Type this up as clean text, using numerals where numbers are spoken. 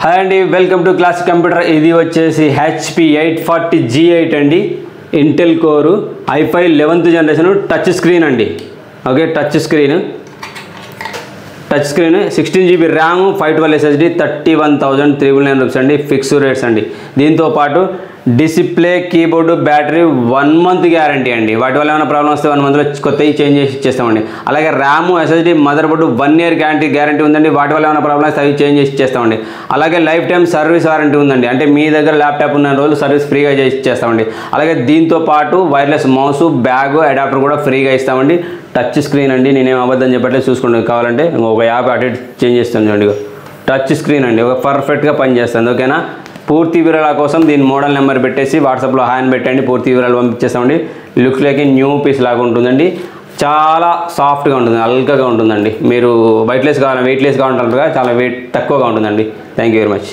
Hi అండి, welcome to classic computer. ఇది వచ్చేసి HP 840 G8 అండి, Intel core i5 11th generation touch screen అండి. Okay, touch screen 16GB RAM 512 SSD 31,999 rupees అండి, fixed rates అండి. దీంతోపాటు display, keyboard, battery 1 month guarantee అండి. వాటి వల్ల ఏమైనా ప్రాబ్లమ్ వస్తే 1 monthలో కొత్తవి చేంజ్ చేసి ఇచ్చేస్తామండి. అలాగే RAM, SSD, mother board 1 year guarantee ఉందండి. వాటి వల్ల ఏమైనా ప్రాబ్లమ్ వస్తే అవి చేంజ్ చేసి ఇచ్చేస్తామండి. అలాగే లైఫ్ టైం సర్వీస్ వారంటీ ఉందండి. అంటే మీ దగ్గర ల్యాప్టాప్ ఉన్న రోజులు సర్వీస్ ఫ్రీగా చేసి ఇచ్చేస్తామండి. అలాగే దీంతో పాటు వైర్లెస్ మౌస్, బ్యాగ్, అడాప్టర్ కూడా ఫ్రీగా ఇస్తామండి. టచ్ స్క్రీన్ అండి, నేనేం అబద్ధం చెప్పట్లేదు, చూసుకోండి. కావాలంటే ఒక యాప్ అటు చేంజ్ చేస్తాను చూడండి. టచ్ స్క్రీన్ అండి, ఒక పర్ఫెక్ట్గా పనిచేస్తుంది. ఓకేనా, పూర్తి వివరాల కోసం దీని మోడల్ నెంబర్ పెట్టేసి వాట్సాప్లో హాయ్ అని పెట్టండి, పూర్తి వివరాలు పంపించేస్తామండి. లుక్స్ లైక్ న్యూ పీస్ లాగా ఉంటుందండి, చాలా సాఫ్ట్గా ఉంటుంది, అల్కగా ఉంటుందండి. మీరు వెయిట్లెస్ కావాలంటారు, చాలా వెయిట్ తక్కువగా ఉంటుందండి. Thank you very much.